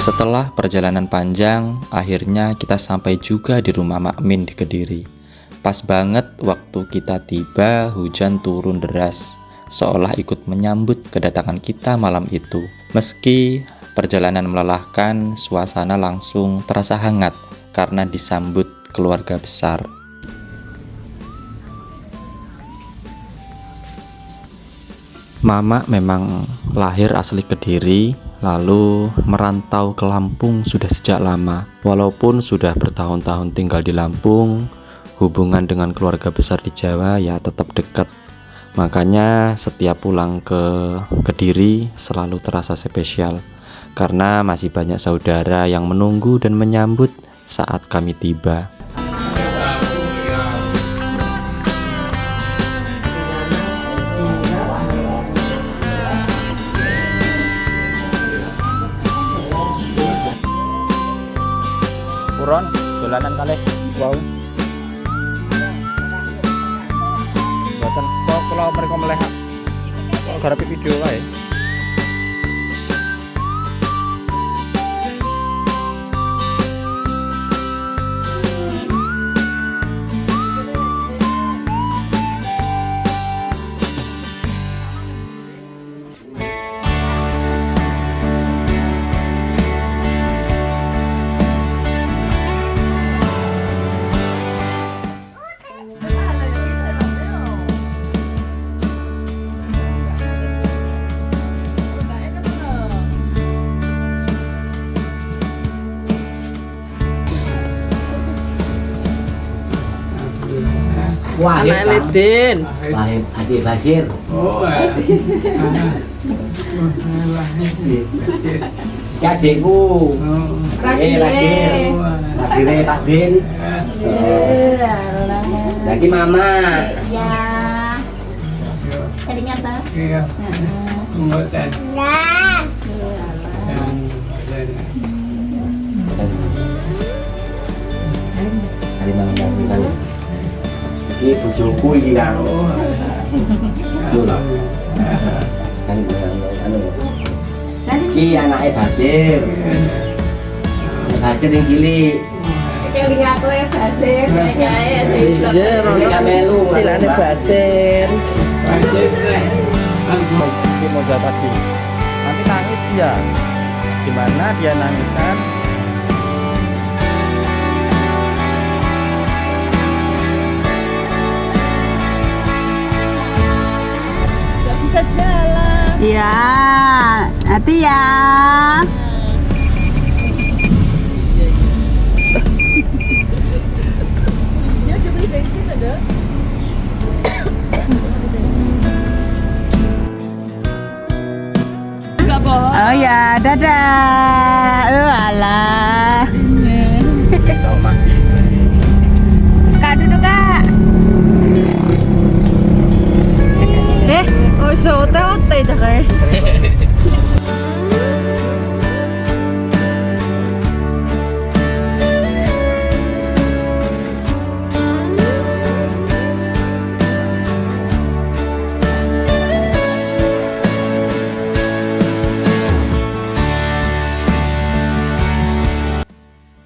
Setelah perjalanan panjang, akhirnya kita sampai juga di rumah Mak Min di Kediri. Pas banget waktu kita tiba, hujan turun deras, seolah ikut menyambut kedatangan kita malam itu. Meski perjalanan melelahkan, suasana langsung terasa hangat karena disambut keluarga besar. Mama memang lahir asli Kediri, lalu merantau ke Lampung sudah sejak lama. Walaupun sudah bertahun-tahun tinggal di Lampung, hubungan dengan keluarga besar di Jawa ya tetap dekat. Makanya setiap pulang ke Kediri selalu terasa spesial, karena masih banyak saudara yang menunggu dan menyambut saat kami tiba. Puron, dolanan kalih wau. Boten kok kula mriko meleh kok garap video wae. Wahid Anak Lidin. Wahid adik Basir. Oh, Ki adikku. Lagi Pak Din. Lagi Mama. Ya. Tadinya apa? iya. Ngoten. Nah. Hari malam kan. Iki bojoku iki kan. Kan anu. Iki anake Basir. Basir yang cilik. Yang aku ya Basir, kayak Iya, Ini kan melu. cilane Basir. Si Moza tadi nanti nangis dia. Gimana dia nangis kan? nggak bisa jalan. Iya, hati ya. Dia udah beli bensin ada? Nggak bohong. Oh ya, dadah. Alah. Sama. Kak duduk kak. Oh, so ote jakar.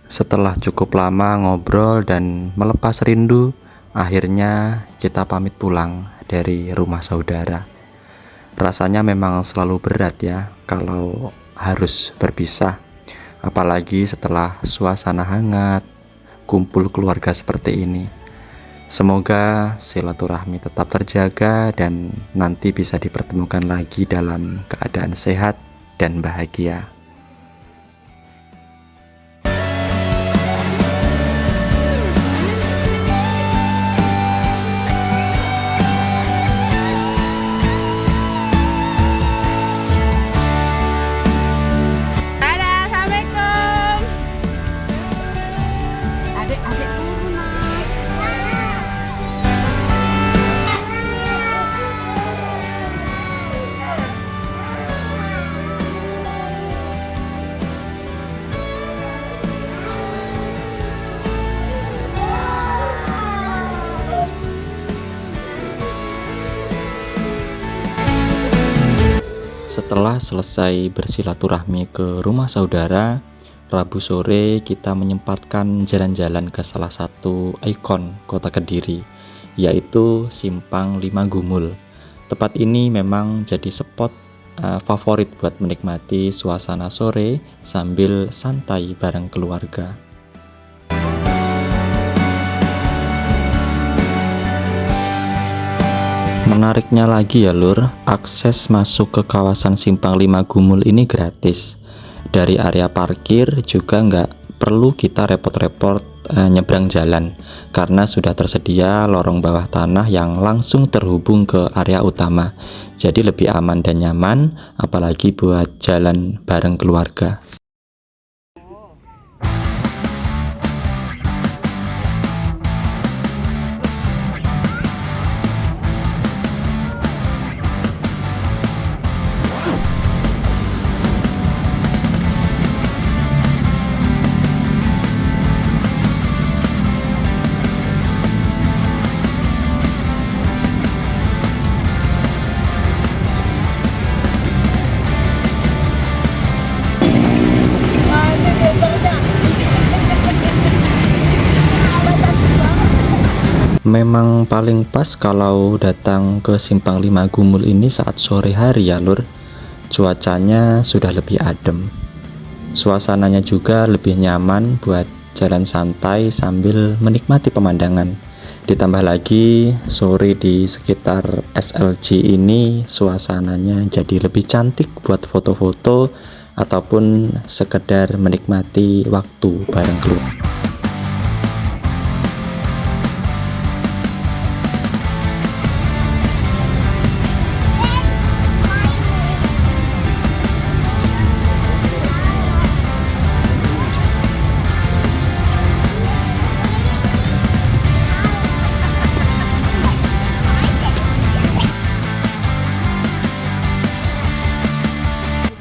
Setelah cukup lama ngobrol dan melepas rindu, akhirnya kita pamit pulang dari rumah saudara. Rasanya memang selalu berat ya kalau harus berpisah, apalagi setelah suasana hangat, kumpul keluarga seperti ini. Semoga silaturahmi tetap terjaga dan nanti bisa dipertemukan lagi dalam keadaan sehat dan bahagia. Dadah, assalamualaikum. Adik-adik turun. Setelah selesai bersilaturahmi ke rumah saudara, Rabu sore kita menyempatkan jalan-jalan ke salah satu ikon kota Kediri, yaitu Simpang 5 Gumul. Tempat ini memang jadi spot favorit buat menikmati suasana sore sambil santai bareng keluarga. Menariknya lagi ya lur, akses masuk ke kawasan Simpang 5 Gumul ini gratis. Dari area parkir juga nggak perlu kita repot-repot nyebrang jalan, karena sudah tersedia lorong bawah tanah yang langsung terhubung ke area utama. Jadi lebih aman dan nyaman, apalagi buat jalan bareng keluarga. Memang paling pas kalau datang ke Simpang 5 Gumul ini saat sore hari ya lur. Cuacanya sudah lebih adem, suasananya juga lebih nyaman buat jalan santai sambil menikmati pemandangan. Ditambah lagi sore di sekitar SLG ini suasananya jadi lebih cantik buat foto-foto ataupun sekedar menikmati waktu bareng keluarga.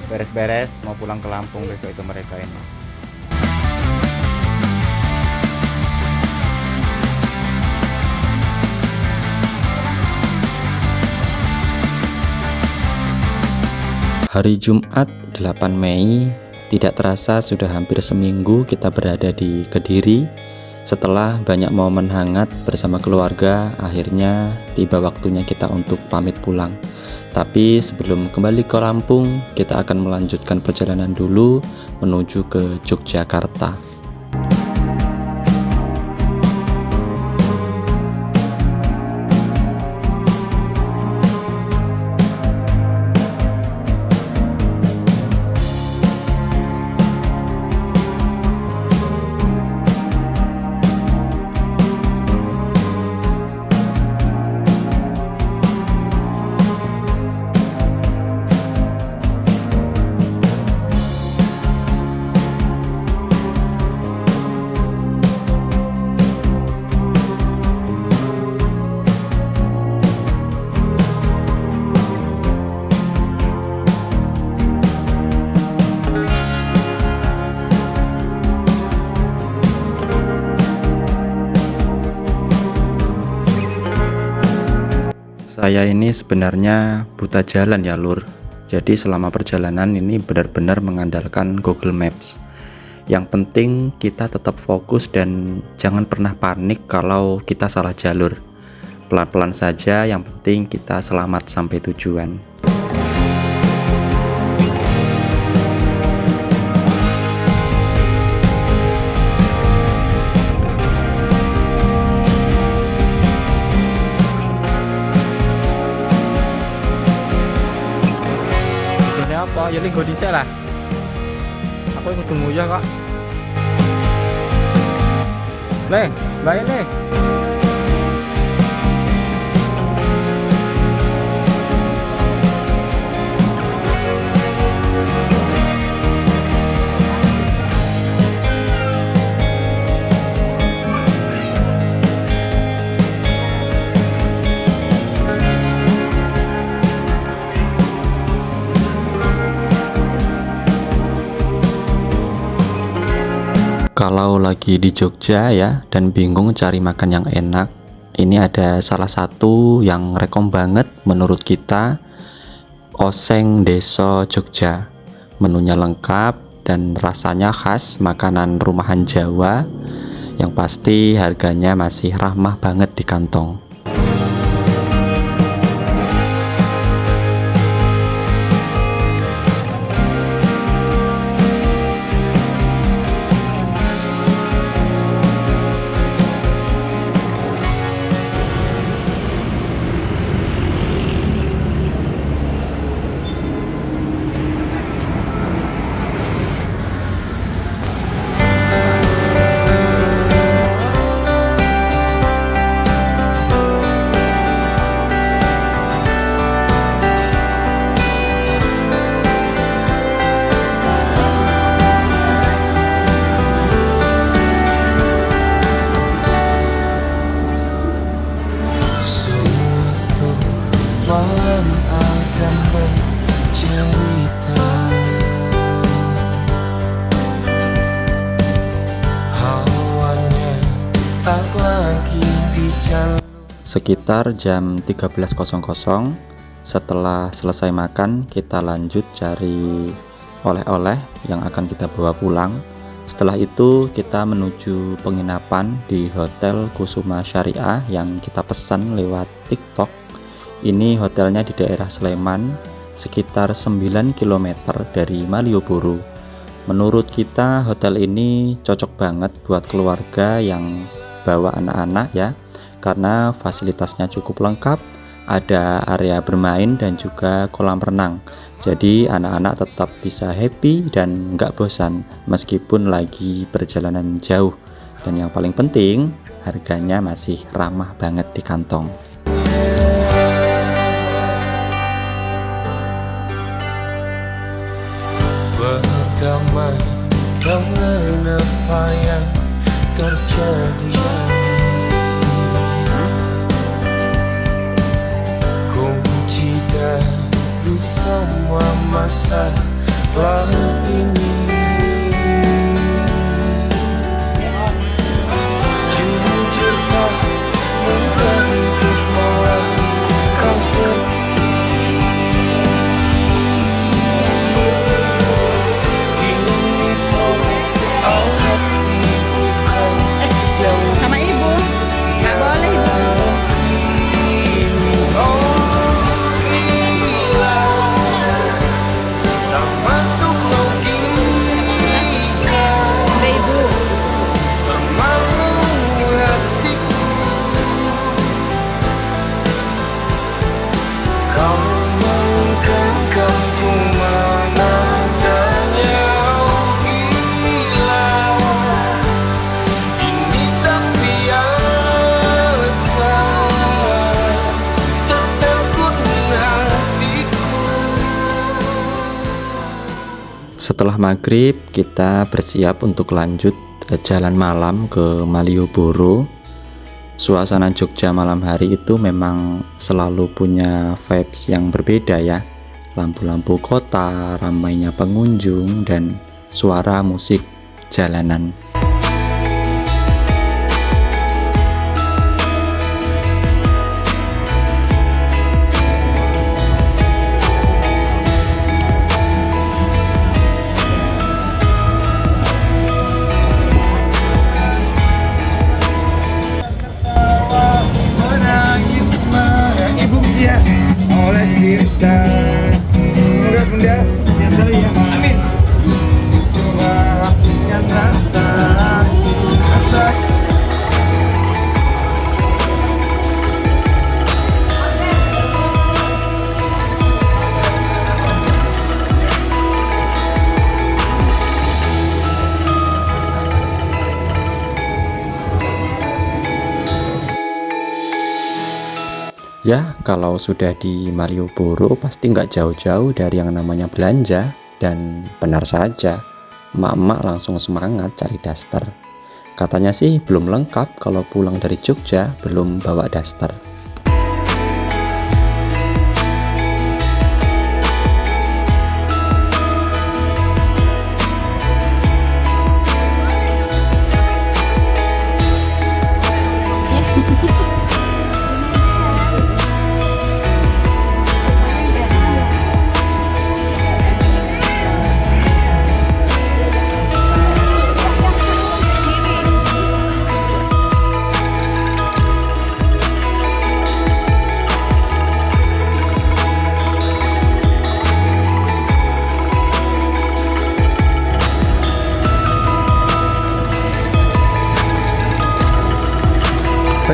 Beres-beres mau pulang ke Lampung besok itu mereka ini. Hari Jumat 8 Mei, tidak terasa sudah hampir seminggu kita berada di Kediri. Setelah banyak momen hangat bersama keluarga, akhirnya tiba waktunya kita untuk pamit pulang. Tapi sebelum kembali ke Lampung, kita akan melanjutkan perjalanan dulu menuju ke Yogyakarta. Saya ini sebenarnya buta jalan ya lur. Jadi selama perjalanan ini benar-benar mengandalkan Google Maps. Yang penting kita tetap fokus dan jangan pernah panik kalau kita salah jalur. Pelan-pelan saja, yang penting kita selamat sampai tujuan. Apa ya linggo dhisik lah. Aku kudu nguyah kok. Le, bae le. Kalau lagi di Jogja ya dan bingung cari makan yang enak, ini ada salah satu yang rekom banget menurut kita, Oseng Deso Jogja. Menunya lengkap, dan rasanya khas makanan rumahan Jawa. Yang pasti harganya masih ramah banget di kantong. Malam akan bercerita, hawanya tak lagi dijalur. Sekitar jam 13.00 setelah selesai makan, kita lanjut cari oleh-oleh yang akan kita bawa pulang. Setelah itu kita menuju penginapan di Hotel Kusuma Syariah yang kita pesan lewat TikTok. Ini hotelnya di daerah Sleman, sekitar 9 km dari Malioboro. Menurut kita hotel ini cocok banget buat keluarga yang bawa anak-anak ya, karena fasilitasnya cukup lengkap, ada area bermain dan juga kolam renang. Jadi anak-anak tetap bisa happy dan nggak bosan meskipun lagi perjalanan jauh. Dan yang paling penting, harganya masih ramah banget di kantong. Berdamai dengan apa yang terjadi, kunci dari semua masa lalu ini. Jujurkah mungkin untuk melangkah pergi? Sama ibu, nggak boleh ibu. Udah ibu. Setelah maghrib kita bersiap untuk lanjut jalan malam ke Malioboro. Suasana Jogja malam hari itu memang selalu punya vibes yang berbeda ya. Lampu-lampu kota, ramainya pengunjung, dan suara musik jalanan. Oleh kita, semoga bunda sehat selalu ya. Amin. Coba hapuskan rasa. Ya, kalau sudah di Malioboro pasti nggak jauh-jauh dari yang namanya belanja. Dan benar saja, emak-emak langsung semangat cari daster. Katanya sih belum lengkap kalau pulang dari Jogja belum bawa daster.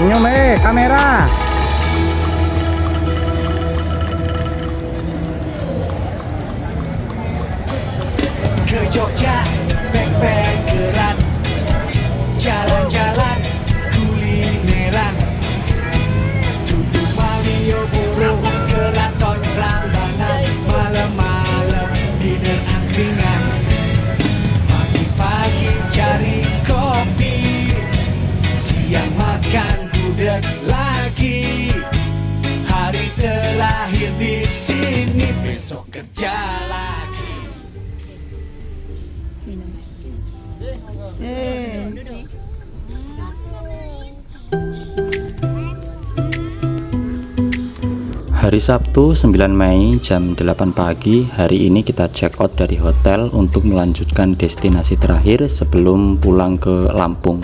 Senyum kamera. Ke Jogja, backpackeran, jalan-jalan, kulineran, duduk Malioboro, Keraton Prambanan, malam-malam dinner angkringan, pagi-pagi cari kopi, siang makan gudeg lagi, hari terakhir di sini, besok kerja lagi. Hari Sabtu 9 Mei jam 8 pagi, hari ini kita check out dari hotel untuk melanjutkan destinasi terakhir sebelum pulang ke Lampung,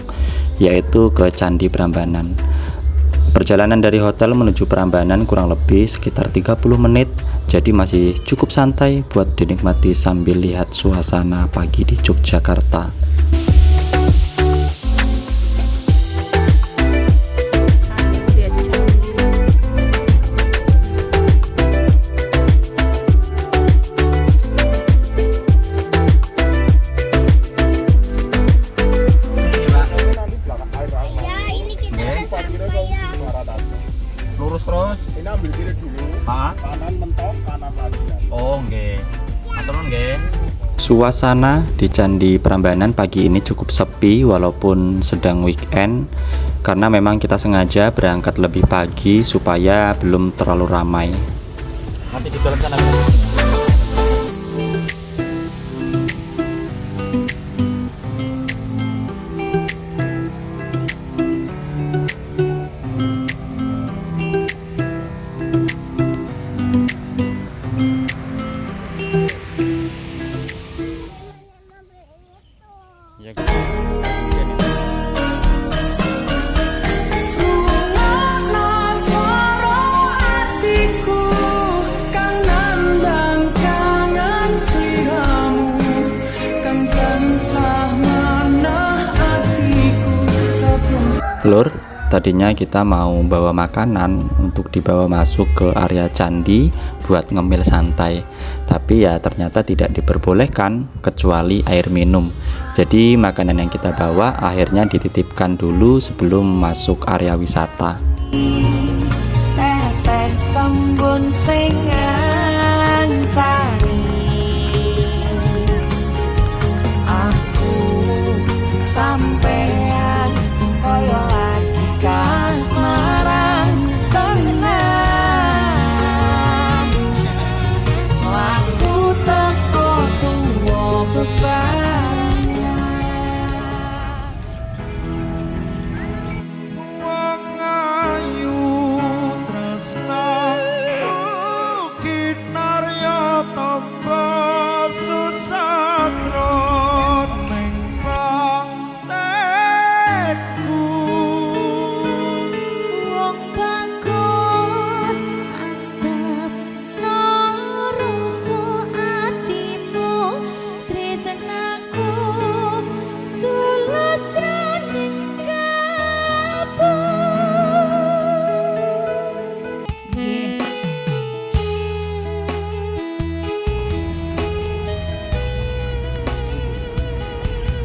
yaitu ke Candi Prambanan. Perjalanan dari hotel menuju Prambanan kurang lebih sekitar 30 menit, jadi masih cukup santai buat dinikmati sambil lihat suasana pagi di Yogyakarta. Lurus terus. Ini ambil kiri dulu. Kanan mentok, kanan lagi. Oh, nggih. Aturun nggih. Suasana di Candi Prambanan pagi ini cukup sepi walaupun sedang weekend, karena memang kita sengaja berangkat lebih pagi supaya belum terlalu ramai. Nanti di dalam sana. Lur, tadinya kita mau bawa makanan untuk dibawa masuk ke area candi buat ngemil santai, tapi ya ternyata tidak diperbolehkan kecuali air minum. Jadi makanan yang kita bawa akhirnya dititipkan dulu sebelum masuk area wisata. Tetes sembun sing ngancani aku sampean koyo lagi kasmaran tenang aku teko tuwa bebannya Wong ayu tresna kinarya tamba susatra ning pantenku wong bagus antep naruso atimu tresnaku tulus jroning kalbu.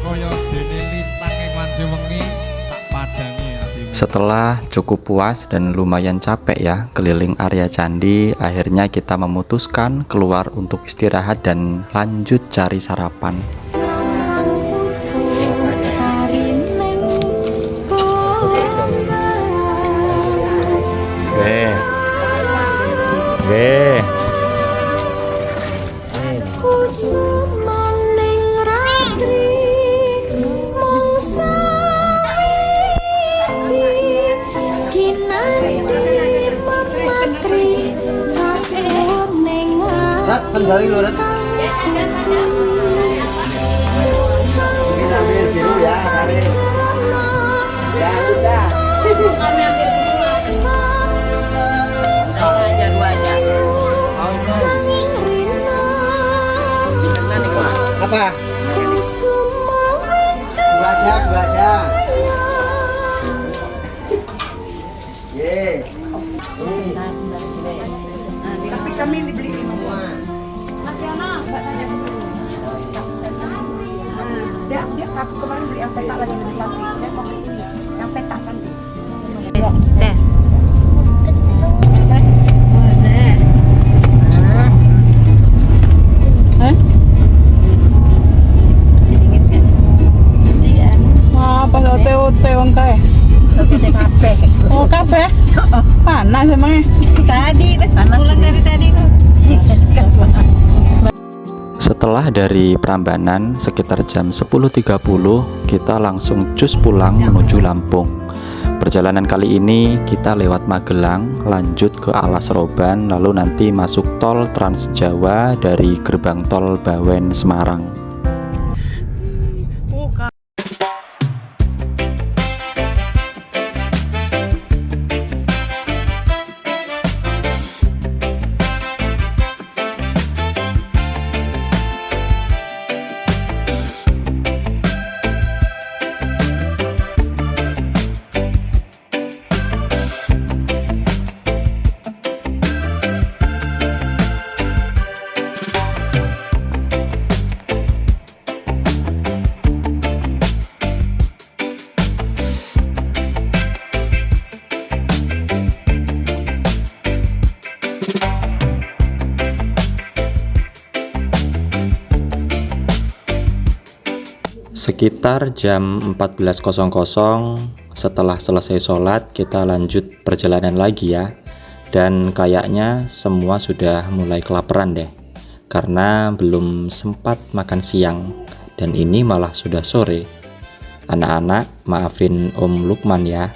kaya dene lintang ing wanci wengi tak padangi atimu. Setelah cukup puas dan lumayan capek ya keliling area candi, akhirnya kita memutuskan keluar untuk istirahat dan lanjut cari sarapan. Rat, sendali lu, Rat. Ini ambil biru ya, Karin. Ya, udah. Kami ambil biru. Udah aja, dua aja. Mau itu. Mana nih, Pak? Apa? Dua aja, dua aja. aku kemarin beli yang petak lagi di sana. Saya mau beli ini, yang petak kan. Dah. Wah, pas ote-ote wong kae. Oh, kabeh. Panas emangnya. Tadi pas pulang dari tadi. Setelah dari Prambanan sekitar jam 10.30 kita langsung cus pulang menuju Lampung. Perjalanan kali ini kita lewat Magelang, lanjut ke Alas Roban, lalu nanti masuk tol Trans Jawa dari gerbang tol Bawen Semarang. Sekitar jam 14.00 setelah selesai sholat kita lanjut perjalanan lagi ya. Dan kayaknya semua sudah mulai kelaparan deh, karena belum sempat makan siang dan ini malah sudah sore. Anak-anak maafin Om Lukman ya.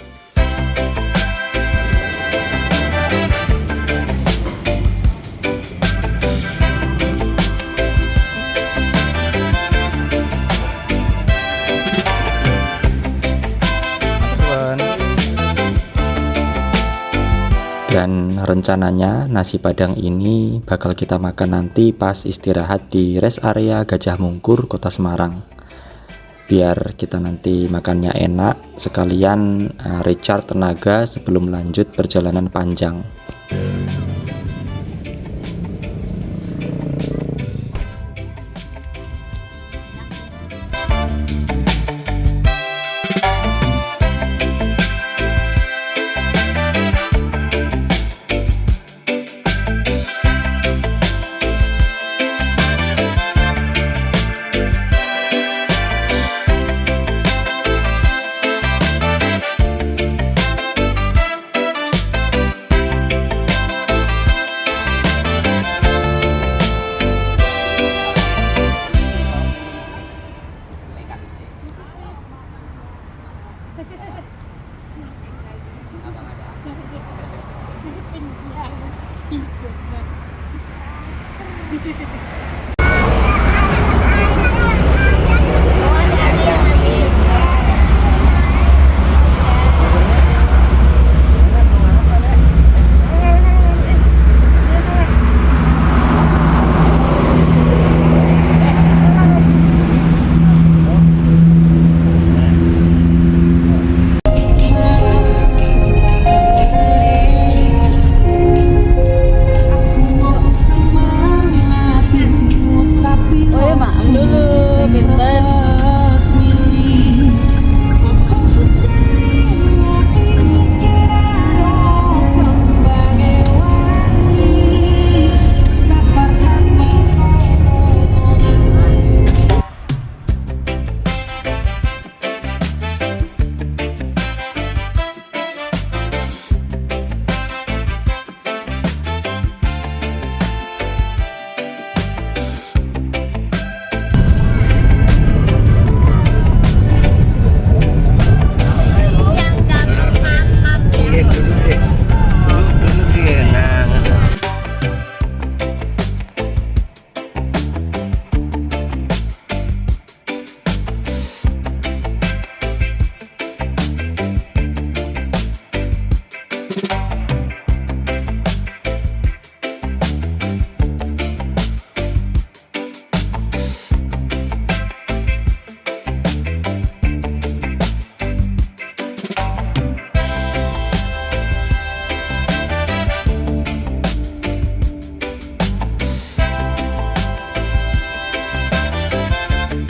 Dan rencananya nasi padang ini bakal kita makan nanti pas istirahat di rest area Gajah Mungkur, Kota Semarang. Biar kita nanti makannya enak, sekalian recharge tenaga sebelum lanjut perjalanan panjang.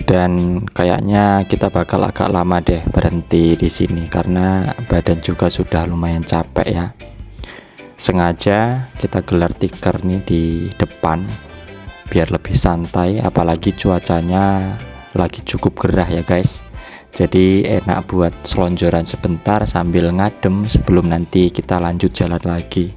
Dan kayaknya kita bakal agak lama deh berhenti di sini karena badan juga sudah lumayan capek ya. Sengaja kita gelar tikar nih di depan biar lebih santai, apalagi cuacanya lagi cukup gerah ya guys. Jadi enak buat selonjoran sebentar sambil ngadem sebelum nanti kita lanjut jalan lagi.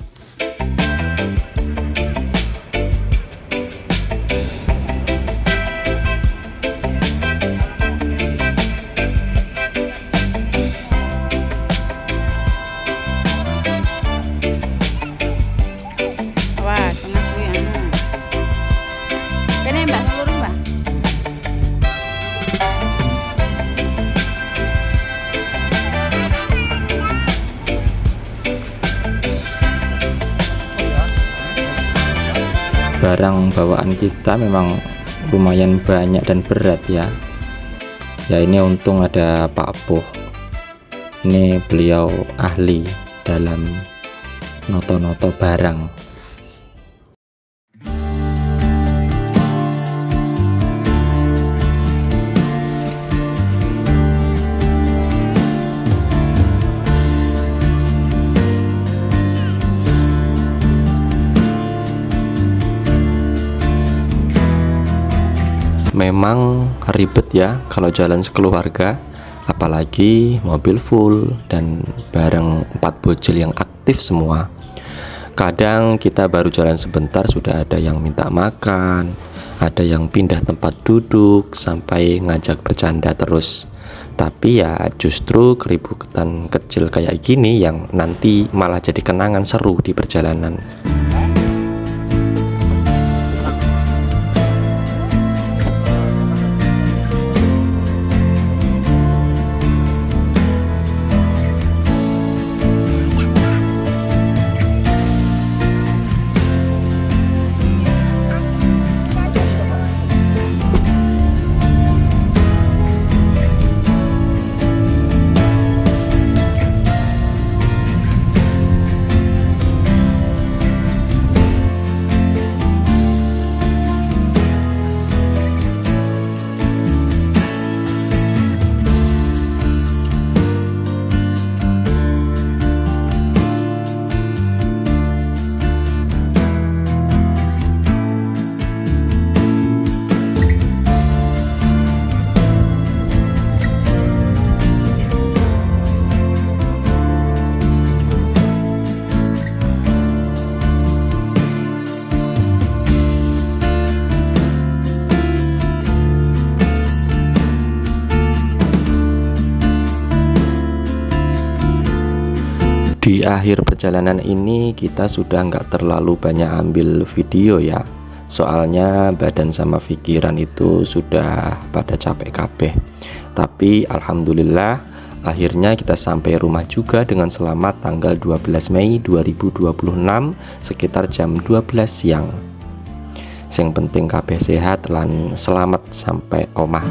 Wah, tengah kuwi anu. Kene Mbak, lurus Mbak. Barang bawaan kita memang lumayan banyak dan berat ya. Ya ini untung ada Pak Puh. Ini beliau ahli dalam noto-noto barang. Memang ribet ya kalau jalan sekeluarga, apalagi mobil full dan bareng 4 bocil yang aktif semua. Kadang kita baru jalan sebentar sudah ada yang minta makan, ada yang pindah tempat duduk sampai ngajak bercanda terus. Tapi ya justru keributan kecil kayak gini yang nanti malah jadi kenangan seru di perjalanan. Di akhir perjalanan ini kita sudah nggak terlalu banyak ambil video ya. Soalnya badan sama pikiran itu sudah pada capek kabeh. Tapi alhamdulillah akhirnya kita sampai rumah juga dengan selamat tanggal 12 Mei 2026 sekitar jam 12 siang. Yang penting kabeh sehat lan selamat sampai omah.